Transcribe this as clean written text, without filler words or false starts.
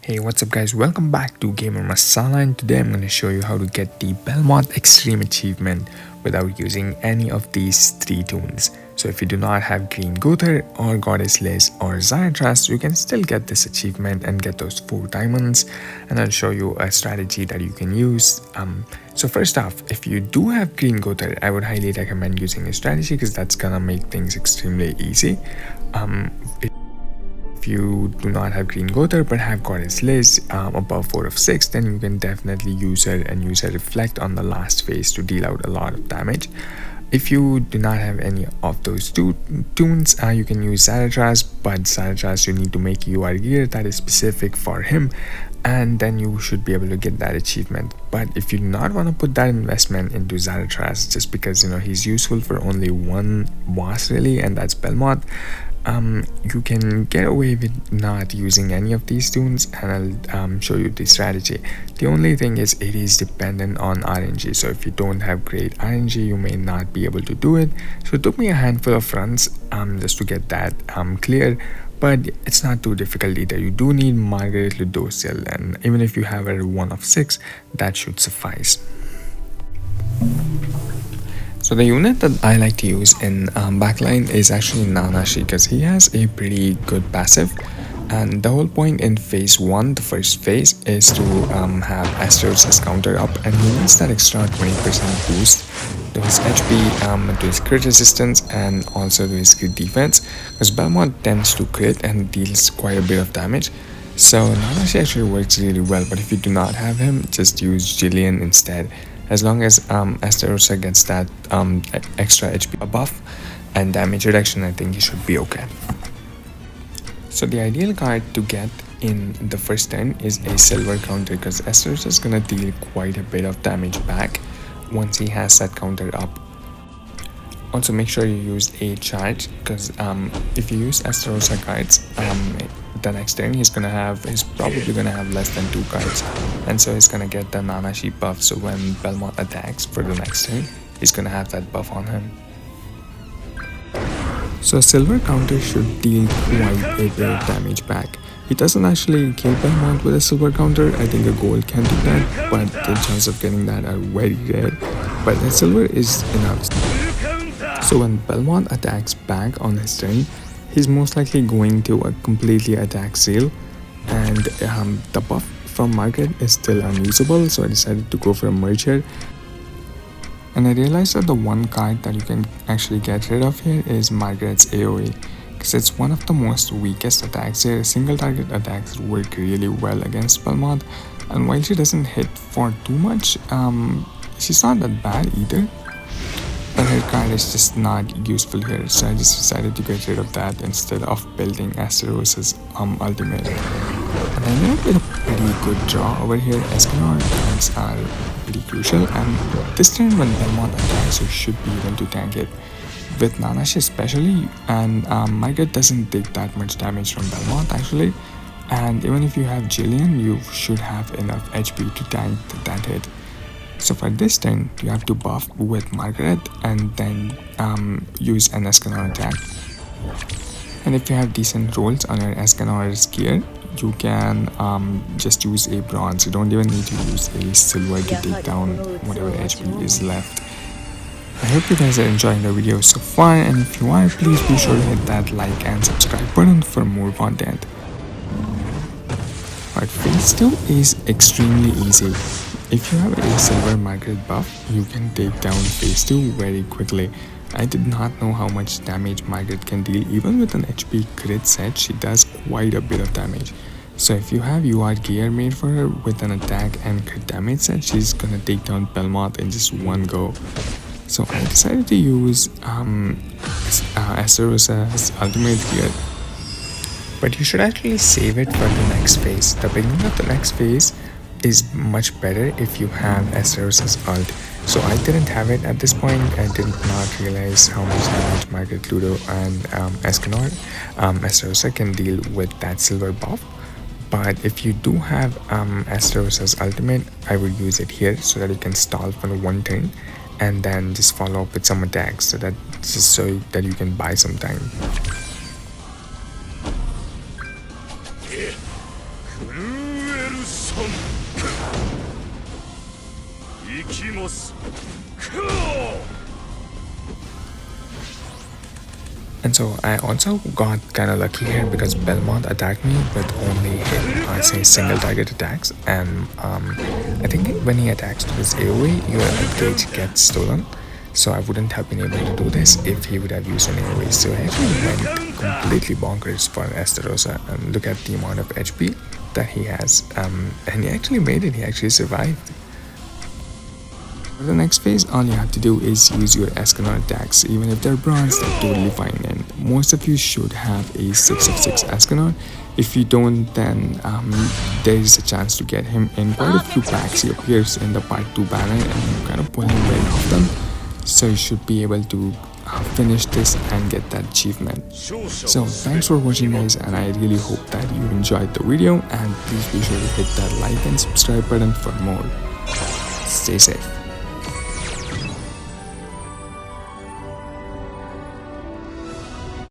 Hey, what's up guys, welcome back to Gamer Masala, and today I'm going to show you how to get the Bellmoth Extreme achievement without using any of these three tunes. So if you do not have Green GOWTHER or Goddess Liz or ZARATRAS, you can still get this achievement and get those 4 diamonds, and I'll show you a strategy that you can use. So first off, if you do have Green GOWTHER, I would highly recommend using a strategy because that's gonna make things extremely easy. If you do not have Green GOWTHER but have Goddess Liz above 4 of 6, then you can definitely use her and use her Reflect on the last phase to deal out a lot of damage. If you do not have any of those two tunes, you can use ZARATRAS, but ZARATRAS you need to make UR gear that is specific for him, and then you should be able to get that achievement. But if you do not want to put that investment into ZARATRAS just because he's useful for only one boss really, and that's Bellmoth, you can get away with not using any of these tunes, and I'll show you the strategy. The only thing is it is dependent on RNG, so if you don't have great RNG you may not be able to do it. So it took me a handful of runs just to get that clear, but it's not too difficult either. You do need Margaret Ludociel, and even if you have a 1 of 6, that should suffice. So the unit that I like to use in backline is actually Nanashi, because he has a pretty good passive, and the whole point in phase 1, the first phase, is to have Asteros' counter up, and he needs that extra 20% boost to his HP, to his crit resistance, and also to his crit defense, because Bellmoth tends to crit and deals quite a bit of damage. So Nanashi actually works really well, but if you do not have him, just use Jillian instead. As long as Asterosa gets that extra HP buff and damage reduction, I think he should be okay. So the ideal card to get in the first turn is a silver counter, because Asterosa is gonna deal quite a bit of damage back once he has that counter up. Also make sure you use a charge, because if you use Asterosa cards, the next turn he's probably gonna have less than 2 cards, and so he's gonna get the Nanashi buff. So when Bellmoth attacks for the next turn, he's gonna have that buff on him. So a silver counter should deal quite a bit of damage back. He doesn't actually kill Bellmoth with a silver counter. I think a gold can do that, but the chance of getting that are very rare. But a silver is enough. So when Bellmoth attacks back on his turn, he's most likely going to completely attack Seal, and the buff from Margaret is still unusable, so I decided to go for a Merger. And I realized that the one card that you can actually get rid of here is Margaret's AoE, because it's one of the most weakest attacks here. Single target attacks work really well against Bellmoth, and while she doesn't hit for too much, she's not that bad either. But her card is just not useful here, so I just decided to get rid of that instead of building Asteros' ultimate. And I ended up with a pretty good draw over here. Escanor tanks are pretty crucial, and this turn when Bellmoth attacks, you should be able to tank it. With Nanashi especially, and Margaret doesn't take that much damage from Bellmoth actually, and even if you have Jillian, you should have enough HP to tank that hit. So for this turn, you have to buff with Margaret and then use an Escanor attack. And if you have decent rolls on your Escanor's gear, you can just use a bronze. You don't even need to use a silver to take down whatever HP is left. I hope you guys are enjoying the video so far, and if you are, please be sure to hit that like and subscribe button for more content. But phase 2 is extremely easy. If you have a silver Margaret buff, you can take down phase 2 very quickly. I did not know how much damage Margaret can deal. Even with an HP crit set, she does quite a bit of damage. So if you have UR gear made for her with an attack and crit damage set, she's gonna take down Bellmoth in just one go. So I decided to use Asteros' ultimate gear. But you should actually save it for the next phase. The beginning of the next phase is much better if you have Asteros' ult. So I didn't have it at this point. I did not realize how much damage Margaret Ludo and Escanor Asterosa can deal with that silver buff. But if you do have Asteros' ultimate, I would use it here so that you can stall for 1 turn and then just follow up with some attacks, so that you can buy some time. And so I also got kind of lucky here because Bellmoth attacked me with only I say single target attacks, and I think when he attacks with his AoE, your upgrade gets stolen. So I wouldn't have been able to do this if he would have used an AoE. So I actually went completely bonkers for Estarossa, and look at the amount of HP that he has, and he actually made it. He actually survived. For the next phase, all you have to do is use your Escanor attacks. Even if they're bronze, they're totally fine, and most of you should have a 6 of 6 Escanor. If you don't, then there is a chance to get him in quite a few packs. He appears in the part 2 banner, and you kind of pull him very often. So you should be able to finish this and get that achievement. So thanks for watching, guys, and I really hope that you enjoyed the video, and please be sure to hit that like and subscribe button for more. Stay safe.